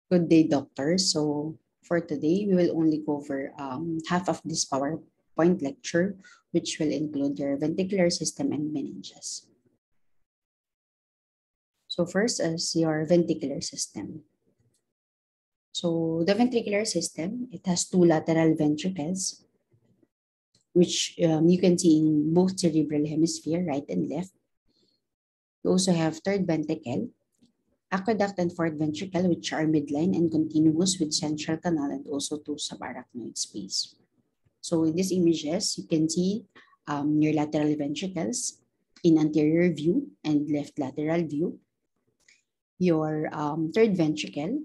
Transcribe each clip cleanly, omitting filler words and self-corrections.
Good day, doctor. So for today, we will only cover half of this PowerPoint lecture, which will include your ventricular system and meninges. So first is your ventricular system. So the ventricular system, it has two lateral ventricles, which you can see in both cerebral hemisphere, right and left. You also have third ventricle, aqueduct and fourth ventricle, which are midline and continuous with central canal and also two subarachnoid space. So in these images, you can see your lateral ventricles in anterior view and left lateral view, your third ventricle,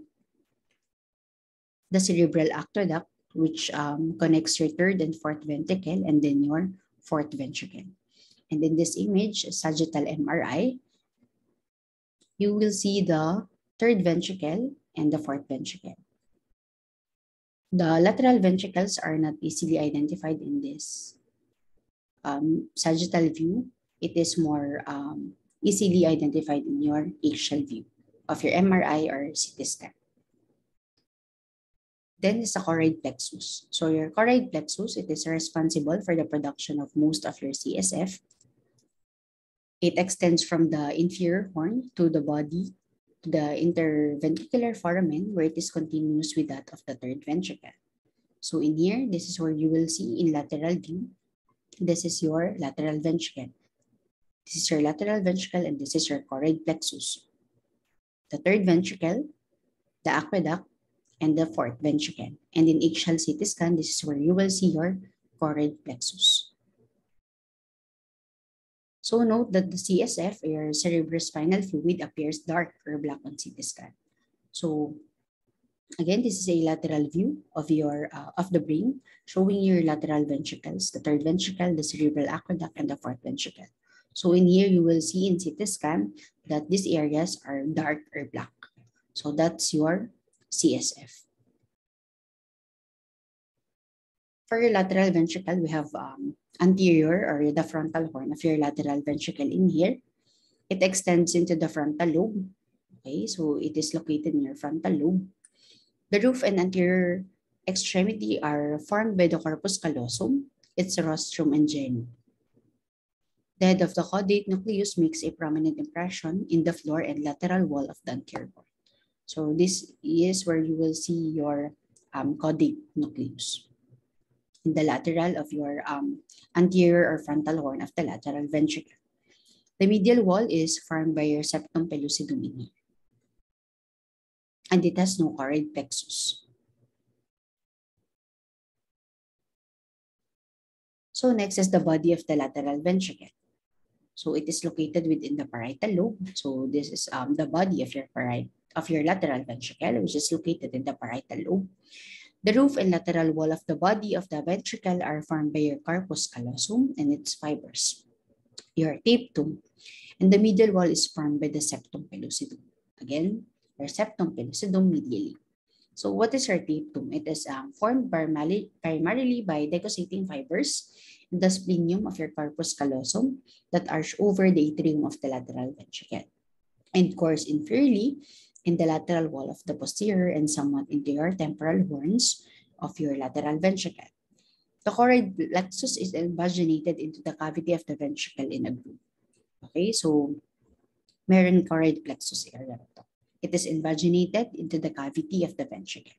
the cerebral aqueduct, which connects your third and fourth ventricle, and then your fourth ventricle. And in this image, sagittal MRI, you will see the third ventricle and the fourth ventricle. The lateral ventricles are not easily identified in this sagittal view. It is more easily identified in your axial view of your MRI or CT scan. Then is the choroid plexus. So your choroid plexus, it is responsible for the production of most of your CSF. It extends from the inferior horn to the body, to the interventricular foramen, where it is continuous with that of the third ventricle. So in here, this is where you will see in lateral view, this is your lateral ventricle. This is your lateral ventricle and this is your choroid plexus. The third ventricle, the aqueduct, and the fourth ventricle. And in axial CT scan, this is where you will see your choroid plexus. So note that the CSF, your cerebrospinal fluid, appears dark or black on CT scan. So again, this is a lateral view of your of the brain, showing your lateral ventricles, the third ventricle, the cerebral aqueduct, and the fourth ventricle. So in here, you will see in CT scan that these areas are dark or black. So that's your CSF. For your lateral ventricle, we have anterior or the frontal horn of your lateral ventricle in here. It extends into the frontal lobe. Okay, so it is located in your frontal lobe. The roof and anterior extremity are formed by the corpus callosum, its rostrum and genu. The head of the caudate nucleus makes a prominent impression in the floor and lateral wall of the anterior horn. So this is where you will see your caudate nucleus in the lateral of your anterior or frontal horn of the lateral ventricle. The medial wall is formed by your septum pellucidum in here, and it has no choroid plexus. So next is the body of the lateral ventricle. So it is located within the parietal lobe. So this is the body of your lateral ventricle, which is located in the parietal lobe. The roof and lateral wall of the body of the ventricle are formed by your corpus callosum and its fibers, your tapetum, and the medial wall is formed by the septum pellucidum. Again, your septum pellucidum medially. So what is your tapetum? It is formed primarily by decussate fibers in the splenium of your corpus callosum that arch over the atrium of the lateral ventricle and course inferiorly in the lateral wall of the posterior and somewhat into your temporal horns of your lateral ventricle. The choroid plexus is invaginated into the cavity of the ventricle in a groove. Okay, so meron choroid plexus area. It is invaginated into the cavity of the ventricle.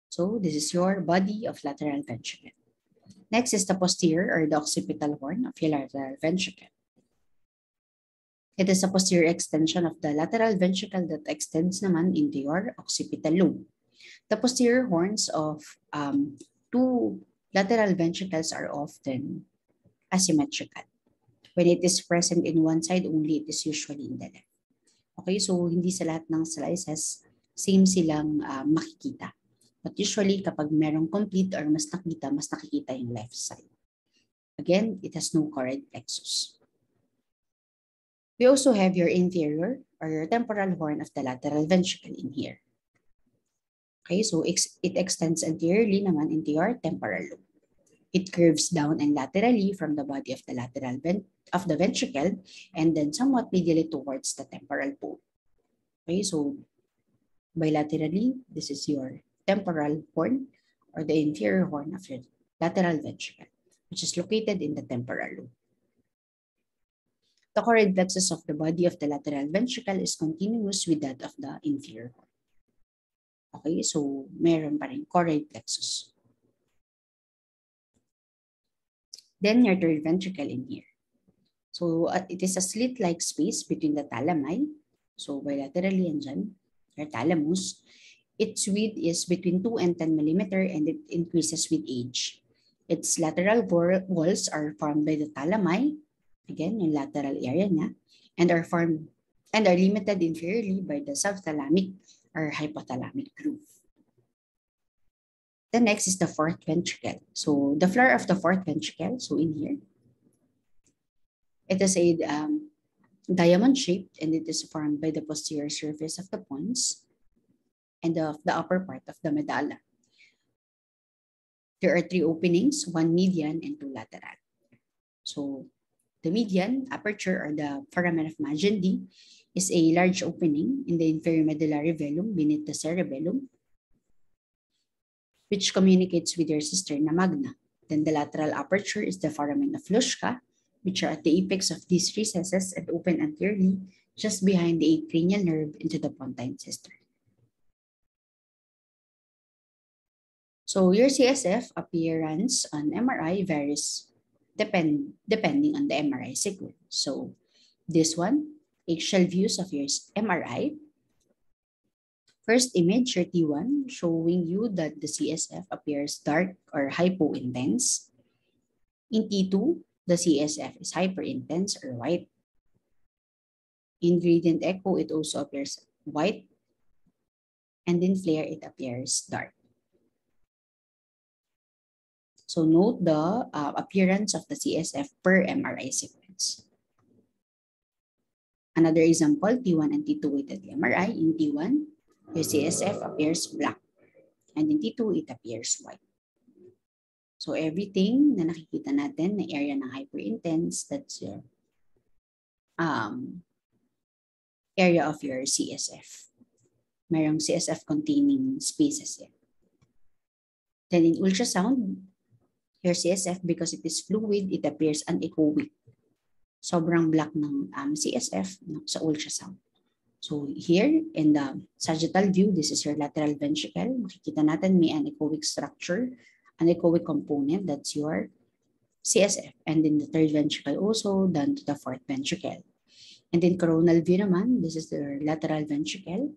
So this is your body of lateral ventricle. Next is the posterior or the occipital horn of your lateral ventricle. It is a posterior extension of the lateral ventricle that extends naman into your occipital lobe. The posterior horns of two lateral ventricles are often asymmetrical. When it is present in one side only, it is usually in the left. Okay, so hindi sa lahat ng slices, same silang makikita. But usually, kapag merong complete or mas nakikita yung left side. Again, it has no choroid plexus. We also have your inferior or your temporal horn of the lateral ventricle in here. Okay, so it extends anteriorly naman into your temporal lobe. It curves down and laterally from the body of the lateral of the ventricle and then somewhat medially towards the temporal pole. Okay, so Bilaterally, this is your temporal horn or the inferior horn of your lateral ventricle, which is located in the temporal lobe. The choroid plexus of the body of the lateral ventricle is continuous with that of the inferior horn. Okay, so meron pa rin choroid plexus. Then your third ventricle in here. So it is a slit-like space between the thalami. So bilaterally and dyan, your thalamus. Its width is between 2 and 10 millimeter and it increases with age. Its lateral walls are formed by the thalami, again, yung lateral area niya, and are limited inferiorly by the subthalamic or hypothalamic groove. The next is the fourth ventricle. So the floor of the fourth ventricle, so in here, it is a diamond shaped and it is formed by the posterior surface of the pons and of the upper part of the medulla. There are 3 openings, 1 median and 2 lateral. So the median aperture or the foramen of Magendie is a large opening in the inferior medullary velum beneath the cerebellum, which communicates with your cisterna magna. Then the lateral aperture is the foramen of Luschka, which are at the apex of these recesses and open anteriorly just behind the 8th cranial nerve into the pontine cistern. So your CSF appearance on MRI varies depending on the MRI sequence. So this one, eggshell views of your MRI. First image, your T1, showing you that the CSF appears dark or hypo-intense. In T2, the CSF is hyper-intense or white. In gradient echo, it also appears white. And in FLAIR, it appears dark. So note the appearance of the CSF per MRI sequence. Another example, T1 and T2 weighted MRI. In T1, your CSF appears black. And in T2, it appears white. So everything na nakikita natin na area ng hyperintense, that's your area of your CSF. Mayroong CSF containing spaces yan. Then in ultrasound, your CSF, because it is fluid, it appears anechoic. Sobrang black ng CSF sa ultrasound. So here, in the sagittal view, this is your lateral ventricle. Makikita natin may anechoic structure, anechoic component, that's your CSF. And in the third ventricle also, down to the fourth ventricle. And in coronal view naman, this is the lateral ventricle,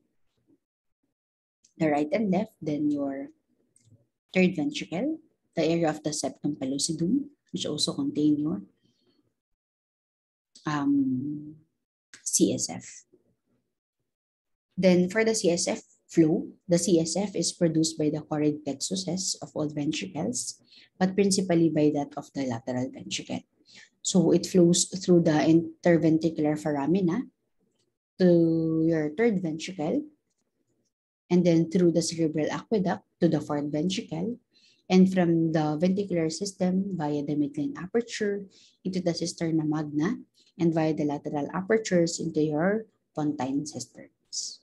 the right and left, then your third ventricle, the area of the septum pellucidum, which also contain your CSF. Then for the CSF flow, the CSF is produced by the choroid plexuses of all ventricles, but principally by that of the lateral ventricle. So it flows through the interventricular foramina to your third ventricle, and then through the cerebral aqueduct to the fourth ventricle, and from the ventricular system via the midline aperture into the cisterna magna, and via the lateral apertures into your pontine cisterns.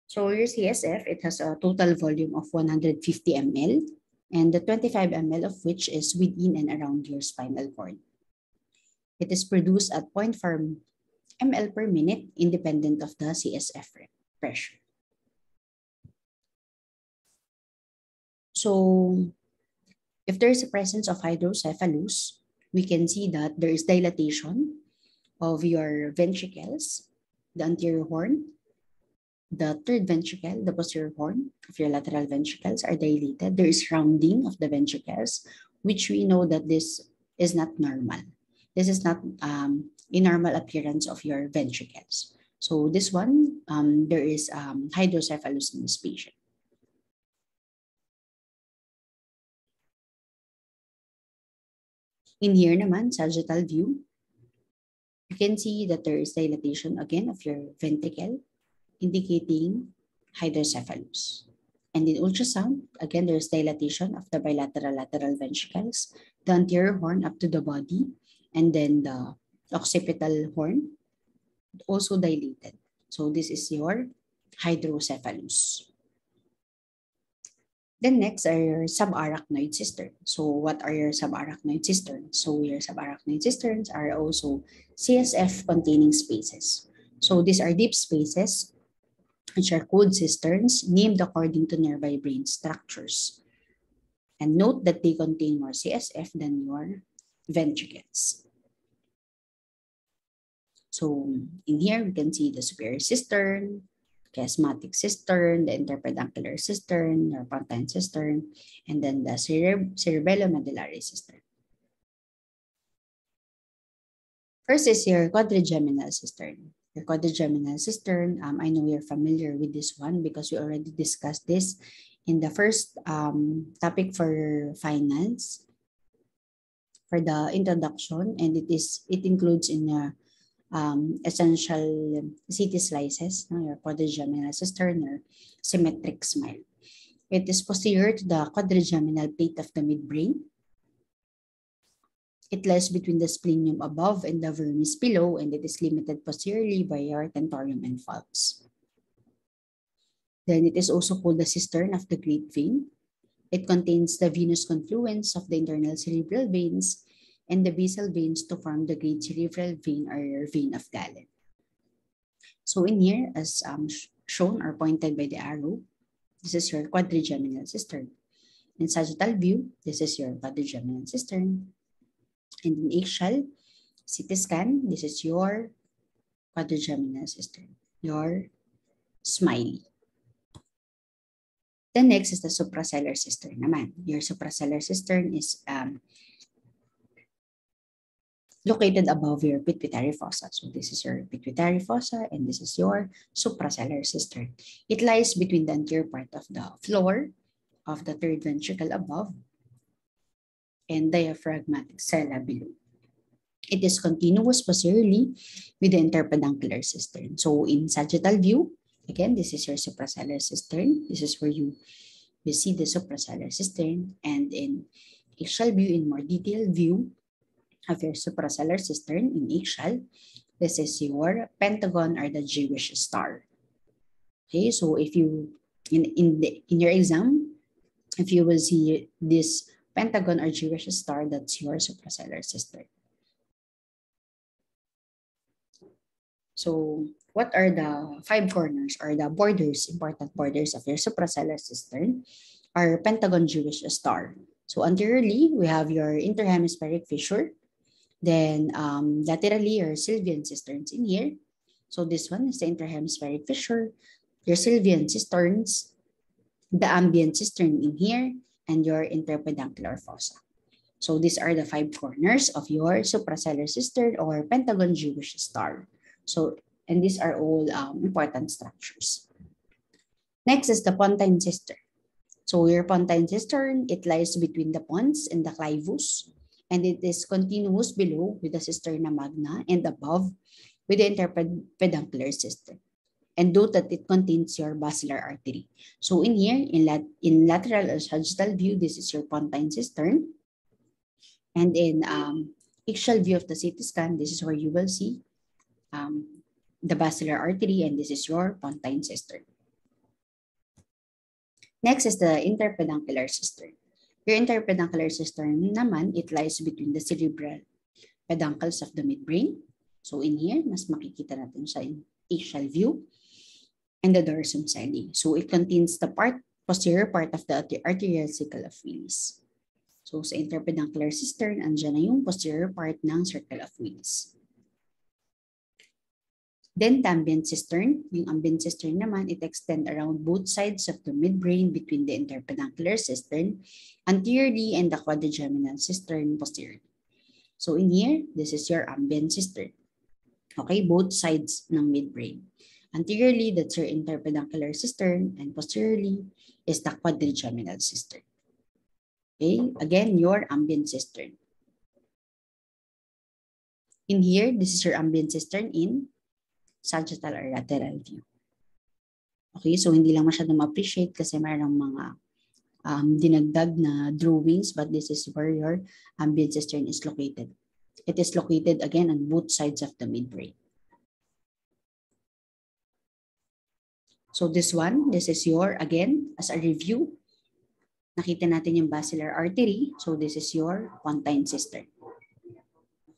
So your CSF, it has a total volume of 150 ml, and the 25 ml of which is within and around your spinal cord. It is produced at 0.4 ml per minute, independent of the CSF pressure. So if there is a presence of hydrocephalus, we can see that there is dilatation of your ventricles, the anterior horn, the third ventricle, the posterior horn of your lateral ventricles are dilated. There is rounding of the ventricles, which we know that this is not normal. This is not a normal appearance of your ventricles. So this one, there is hydrocephalus in this patient. In here naman, sagittal view, you can see that there is dilatation again of your ventricle, indicating hydrocephalus. And in ultrasound, again, there is dilatation of the bilateral lateral ventricles, the anterior horn up to the body, and then the occipital horn also dilated. So this is your hydrocephalus. Then next are your subarachnoid cisterns. So what are your subarachnoid cisterns? So your subarachnoid cisterns are also CSF containing spaces. So these are deep spaces which are cooled cisterns named according to nearby brain structures. And note that they contain more CSF than your ventricles. So in here, we can see the superior cistern, chiasmatic cistern, the interpeduncular cistern, your pontine cistern, and then the cerebellomedullary cistern. First is your quadrigeminal cistern. Your quadrigeminal cistern, I know you're familiar with this one because we already discussed this in the first topic for finance, for the introduction, and it includes in the essential CT slices, no, your quadrigeminal cistern or symmetric smile. It is posterior to the quadrigeminal plate of the midbrain. It lies between the splenium above and the vermis below, and it is limited posteriorly by your tentorium and falx. Then it is also called the cistern of the great vein. It contains the venous confluence of the internal cerebral veins and the basal veins to form the great cerebral vein or your vein of Galen. So in here, as shown or pointed by the arrow, this is your quadrigeminal cistern. In sagittal view, this is your quadrigeminal cistern. And in axial CT scan, this is your quadrigeminal cistern, your smiley. Then next is the suprasellar cistern naman. Your suprasellar cistern is located above your pituitary fossa. So this is your pituitary fossa and this is your suprasellar cistern. It lies between the anterior part of the floor of the third ventricle above and diaphragmatic sella below. It is continuous posteriorly with the interpeduncular cistern. So in sagittal view, again, this is your suprasellar cistern. This is where you see the suprasellar cistern. And in axial view, in more detailed view of your suprasellar cistern in axial, this is your pentagon or the Jewish star. Okay, so if you, in your exam, if you will see this pentagon or Jewish star, that's your suprasellar cistern. So what are the 5 corners or the borders, important borders of your suprasellar cistern? Our pentagon Jewish star. So anteriorly, we have your interhemispheric fissure. Then laterally, your Sylvian cisterns in here. So this one is the interhemispheric fissure, your Sylvian cisterns, the ambient cistern in here, and your interpeduncular fossa. So these are the 5 corners of your suprasellar cistern or pentagon Jewish star. So, and these are all important structures. Next is the pontine cistern. So your pontine cistern, it lies between the pons and the clivus, and it is continuous below with the cisterna magna and above with the interpeduncular cistern. And note that it contains your basilar artery. So in here, in lateral or sagittal view, this is your pontine cistern. And in axial view of the CT scan, this is where you will see the basilar artery, and this is your pontine cistern. Next is the interpeduncular cistern. Your interpeduncular cistern naman, it lies between the cerebral peduncles of the midbrain. So in here, mas makikita natin siya in axial view, and the dorsum celli. So it contains the posterior part of the arterial circle of Willis. So sa interpeduncular cistern, andyan na yung posterior part ng circle of Willis. Then the ambient cistern. Yung ambient cistern naman, it extends around both sides of the midbrain between the interpeduncular cistern anteriorly and the quadrigeminal cistern posteriorly. So in here, this is your ambient cistern. Okay, both sides ng midbrain. Anteriorly, that's your interpeduncular cistern, and posteriorly is the quadrigeminal cistern. Okay, again, your ambient cistern. In here, this is your ambient cistern in sagittal or lateral view. Okay, so hindi lang masyadong ma-appreciate kasi mayroong mga dinagdag na drawings, but this is where your ambient cistern is located. It is located again on both sides of the midbrain. So this one, this is your, again, as a review, nakita natin yung basilar artery. So this is your pontine cistern.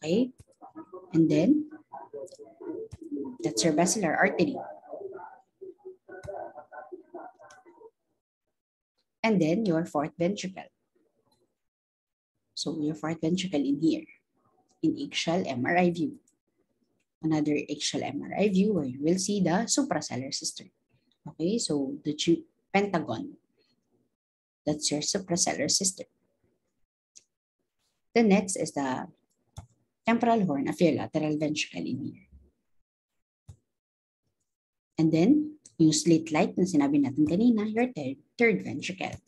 Okay? And then, that's your basilar artery. And then your fourth ventricle. So your fourth ventricle in here, in eggshell MRI view. Another eggshell MRI view where you will see the suprasellar cistern. Okay, so the pentagon. That's your suprasellar cistern. The next is the temporal horn of your lateral ventricle in here. And then, yung slit light na sinabi natin kanina, your third ventricle.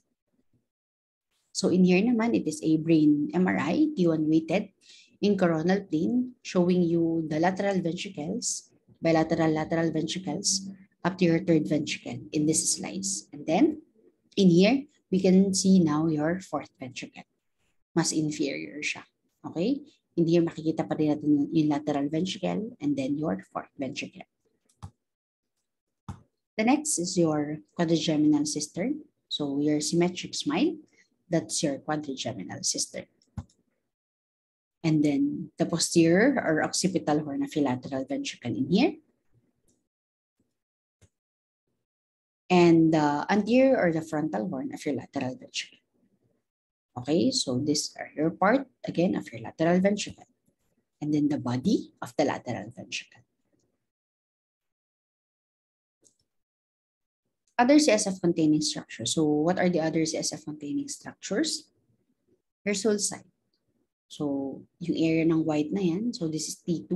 So in here naman, it is a brain MRI, T1 weighted, in coronal plane, showing you the lateral ventricles, lateral ventricles, up to your third ventricle in this slice. And then, in here, we can see now your fourth ventricle. Mas inferior siya. Okay? In here, makikita pa rin natin yung lateral ventricle and then your fourth ventricle. The next is your quadrigeminal cistern. So your symmetric smile, that's your quadrigeminal cistern. And then the posterior or occipital horn of your lateral ventricle in here. And the anterior or the frontal horn of your lateral ventricle. Okay, so these are your part, again, of your lateral ventricle. And then the body of the lateral ventricle. Other CSF-containing structures. So what are the other CSF-containing structures? Your sulci. So yung area ng white na yan, so this is T2.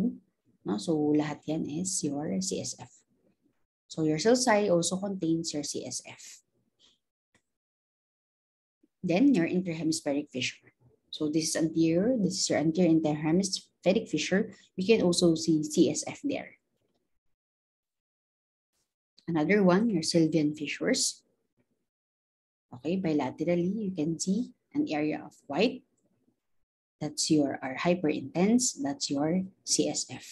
No? So lahat yan is your CSF. So your sulci also contains your CSF. Then your interhemispheric fissure. So this is anterior, this is your anterior interhemispheric fissure. You can also see CSF there. Another one, your sylvian fissures. Okay, bilaterally, you can see an area of white. That's your hyperintense, that's your CSF.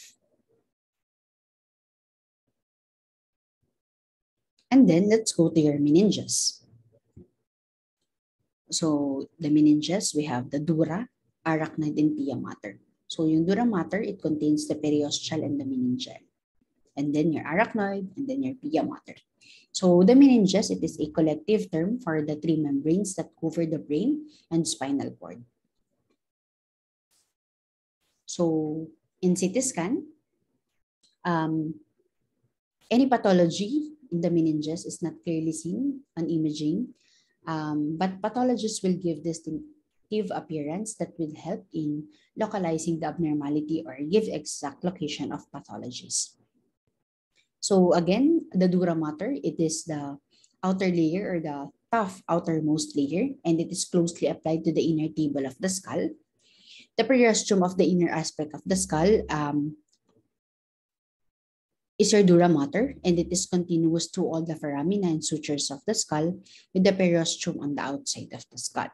And then let's go to your meninges. So the meninges, we have the dura, arachnoid, and pia mater. So yung dura mater, it contains the periosteal and the meningeal. And then your arachnoid, and then your pia mater. So the meninges, it is a collective term for the three membranes that cover the brain and spinal cord. So in CT scan, any pathology in the meninges is not clearly seen on imaging, but pathologists will give distinctive appearance that will help in localizing the abnormality or give exact location of pathologies. So again, the dura mater, it is the outer layer or the tough outermost layer, and it is closely applied to the inner table of the skull. The periosteum of the inner aspect of the skull is your dura mater, and it is continuous to all the foramina and sutures of the skull with the periosteum on the outside of the skull.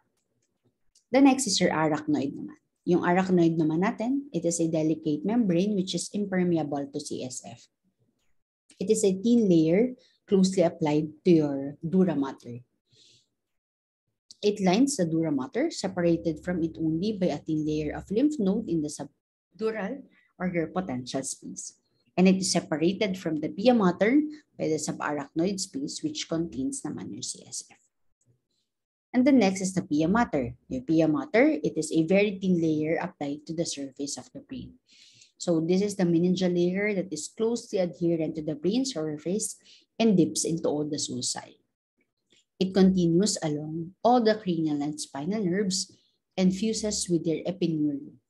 The next is your arachnoid naman. Yung arachnoid naman natin, it is a delicate membrane which is impermeable to CSF. It is a thin layer closely applied to your dura mater. It lines the dura mater, separated from it only by a thin layer of lymph node in the subdural or your potential space. And it is separated from the pia mater by the subarachnoid space, which contains naman your CSF. And the next is the pia mater. Your pia mater, it is a very thin layer applied to the surface of the brain. So this is the meningeal layer that is closely adherent to the brain surface and dips into all the sulci. It continues along all the cranial and spinal nerves and fuses with their epineurium.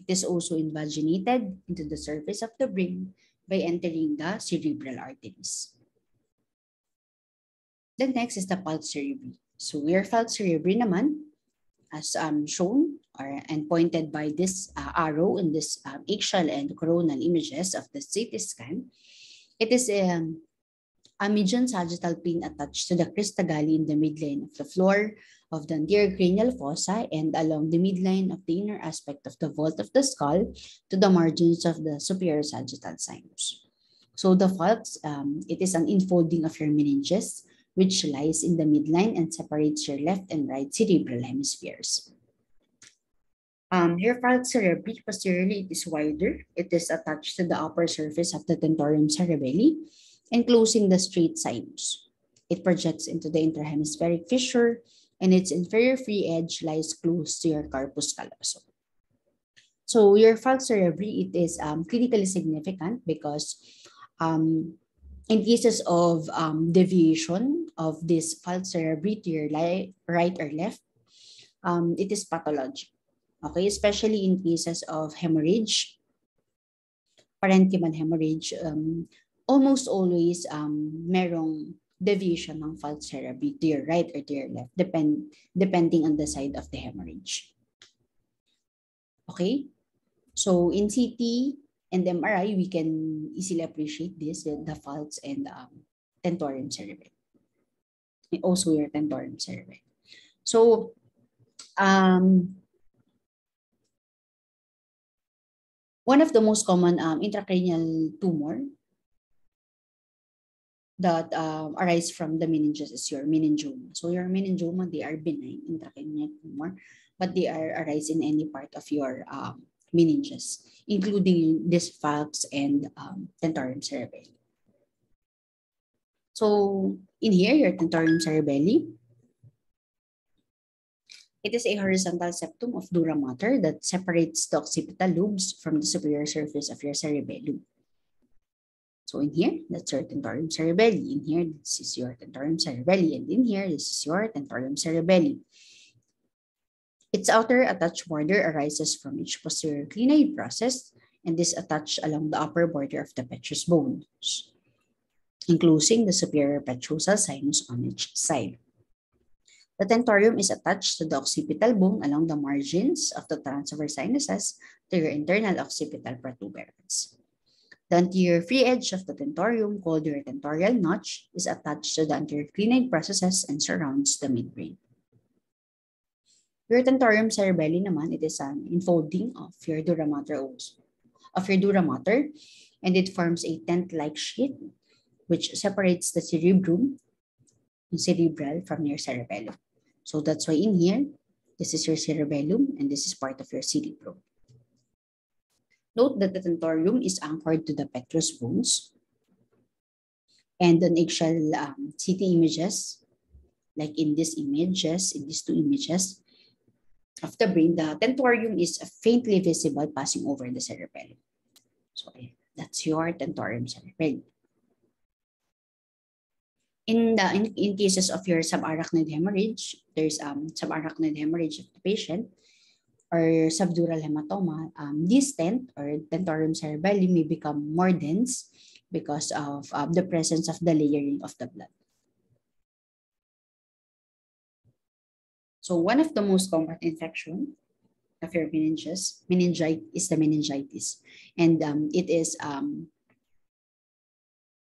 It is also invaginated into the surface of the brain by entering the cerebral arteries. The next is the pulse cerebri. So your pulse cerebri naman, as shown and pointed by this arrow in this axial and coronal images of the CT scan, it is a median sagittal plane attached to the crista galli in the midline of the floor of the anterior cranial fossa and along the midline of the inner aspect of the vault of the skull to the margins of the superior sagittal sinus. So the falx, it is an infolding of your meninges, which lies in the midline and separates your left and right cerebral hemispheres. Your falx cerebri posteriorly, it is wider. It is attached to the upper surface of the tentorium cerebelli, enclosing the straight sinus. It projects into the interhemispheric fissure, and its inferior free edge lies close to your corpus callosum. So your falx cerebri, it is clinically significant because in cases of deviation of this falx cerebri to your right or left, it is pathologic. Okay, especially in cases of hemorrhage, parenchymal hemorrhage, almost always merong deviation ng falx cerebri to your right or to your left, depending on the side of the hemorrhage. Okay, so in CT and MRI, we can easily appreciate this, the falx and tentorium cerebri. Also your tentorium cerebri. So, one of the most common intracranial tumor that arise from the meninges is your meningioma. So your meningioma, they are benign intracranial tumor, but they arise in any part of your meninges, including this falx and tentorium cerebelli. So in here, your tentorium cerebelli, it is a horizontal septum of dura mater that separates the occipital lobes from the superior surface of your cerebellum. So in here, that's your tentorium cerebelli. In here, this is your tentorium cerebelli. And in here, this is your tentorium cerebelli. Its outer attached border arises from each posterior clinoid process and is attached along the upper border of the petrous bones, enclosing the superior petrosal sinus on each side. The tentorium is attached to the occipital bone along the margins of the transverse sinuses to your internal occipital protuberance. The anterior free edge of the tentorium, called your tentorial notch, is attached to the anterior clinoid processes and surrounds the midbrain. Your tentorium cerebelli naman, it is an infolding of your dura mater and it forms a tent-like sheath which separates the cerebrum cerebral from your cerebellum. So that's why in here, this is your cerebellum and this is part of your cerebrum. Note that the tentorium is anchored to the petrous bones and an eggshell CT images, like in these images, in these two images of the brain, the tentorium is faintly visible passing over the cerebellum. So that's your tentorium cerebelli. In cases of your subarachnoid hemorrhage, there's subarachnoid hemorrhage of the patient or subdural hematoma. This tent or tentorium cerebelli may become more dense because of the presence of the layering of the blood. So one of the most common infection of your meningitis is the meningitis, and it is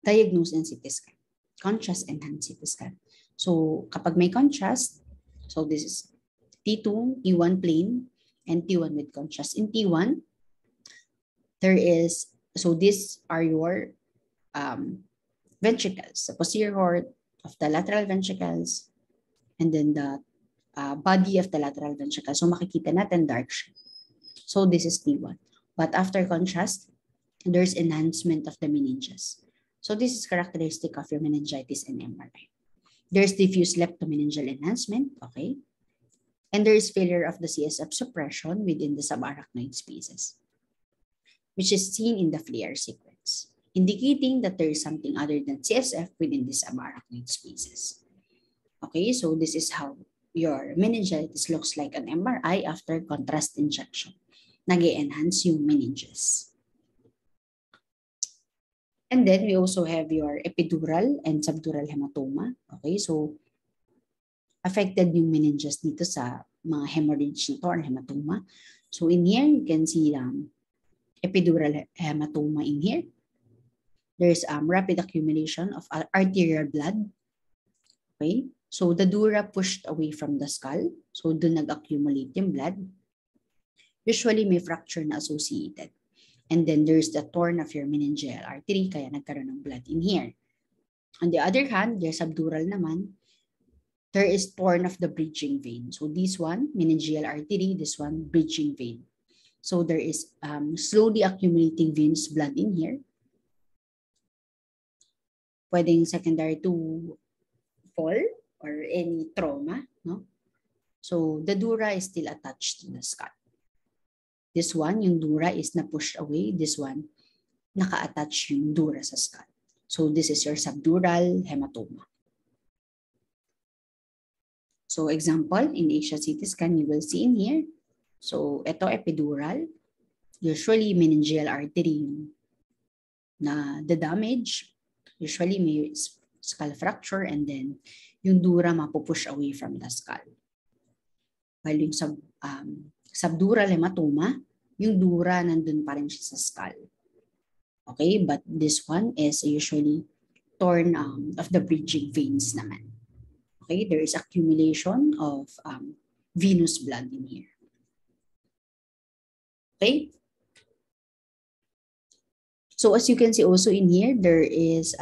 diagnosed in CT scan. Contrast enhanced CT scan. So kapag may contrast, so this is T2, T1 plain, and T1 with contrast. In T1, there is, so these are your ventricles, the posterior horn of the lateral ventricles, and then the body of the lateral ventricle. So makikita natin dark siya. So this is T1. But after contrast, there's enhancement of the meninges. So this is characteristic of your meningitis and MRI. There's diffuse leptomeningeal enhancement, okay? And there is failure of the CSF suppression within the subarachnoid spaces, which is seen in the FLAIR sequence, indicating that there is something other than CSF within the subarachnoid spaces. Okay, so this is how your meningitis looks like an MRI after contrast injection. Nag-enhance yung meninges. And then we also have your epidural and subdural hematoma. Okay, so affected yung meninges dito sa mga hemorrhage nito or hematoma. So in here, you can see epidural hematoma in here. There's rapid accumulation of arterial blood. Okay, so the dura pushed away from the skull. So doon nag-accumulate yung blood. Usually may fracture na associated. And then there's the torn of your meningeal artery, kaya nagkaroon ng blood in here. On the other hand, your subdural naman, there is torn of the bridging vein. So this one, meningeal artery, this one, bridging vein. So there is slowly accumulating venous blood in here. Pwedeng secondary to fall or any trauma, no? So the dura is still attached to the skull. This one, yung dura is na-pushed away. This one, naka-attach yung dura sa skull. So this is your subdural hematoma. So example, in axial CT scan, you will see in here. So ito epidural. Usually meningeal artery na the damage. Usually may skull fracture and then yung dura mapupush away from the skull. While yung subdural hematoma, yung dura nandun pa rin siya sa skull. Okay, but this one is usually torn of the bridging veins naman. Okay, there is accumulation of venous blood in here. Okay. So as you can see also in here, there is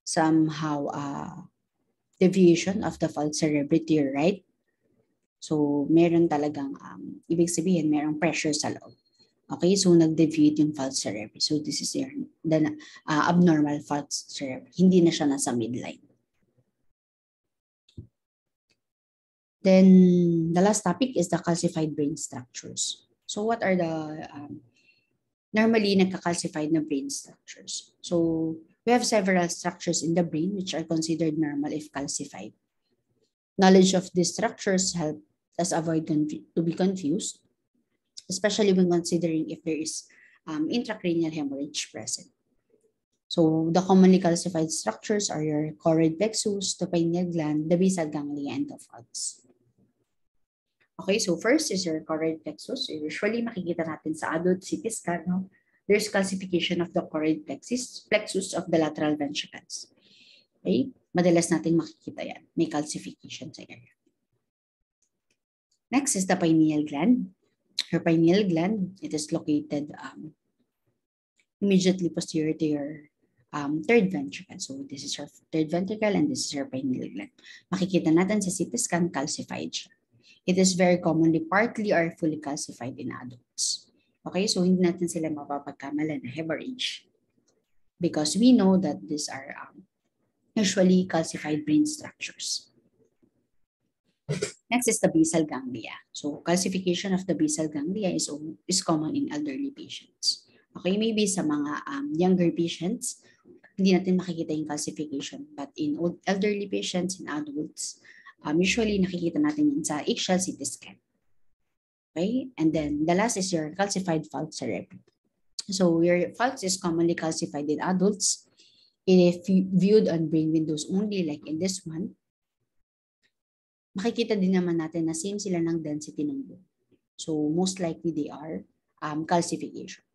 somehow deviation of the false cerebri to your right. So meron talagang, ibig sabihin, merong pressure sa loob. Okay, so nag-deviate yung false cerebri. So this is your abnormal false cerebri. Hindi na siya nasa midline. Then the last topic is the calcified brain structures. So what are the normally nagka-calcified na brain structures? So we have several structures in the brain which are considered normal if calcified. Knowledge of these structures help us avoid to be confused, especially when considering if there is intracranial hemorrhage present. So the commonly calcified structures are your choroid plexus, the pineal gland, the basal ganglia, and the falx. Okay, so first is your choroid plexus. So usually makikita natin sa adult CT scan, no? There's calcification of the choroid plexus of the lateral ventricles. Okay, madalas natin makikita yan. May calcification sa area. Next is the pineal gland. Your pineal gland, it is located immediately posterior to your third ventricle. So this is your third ventricle and this is your pineal gland. Makikita natin sa CT scan, calcified siya. It is very commonly partly or fully calcified in adults. Okay, so hindi natin sila mapapagkamalan na hemorrhage because we know that these are usually calcified brain structures. Next is the basal ganglia. So calcification of the basal ganglia is common in elderly patients. Okay, maybe sa mga younger patients, hindi natin makikita yung calcification. But in elderly patients, in adults, usually nakikita natin yun sa axial CT scan. Okay, and then the last is your calcified falx cerebri. So your falx is commonly calcified in adults. If viewed on brain windows only, like in this one, makikita din naman natin na same sila ng density ng bone. So most likely they are calcification.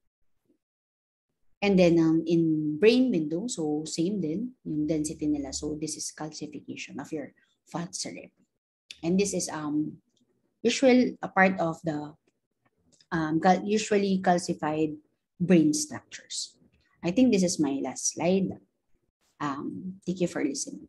And then in brain window, so same din yung density nila. So this is calcification of your falx cerebri. And this is usually a part of the usually calcified brain structures. I think this is my last slide. Thank you for listening.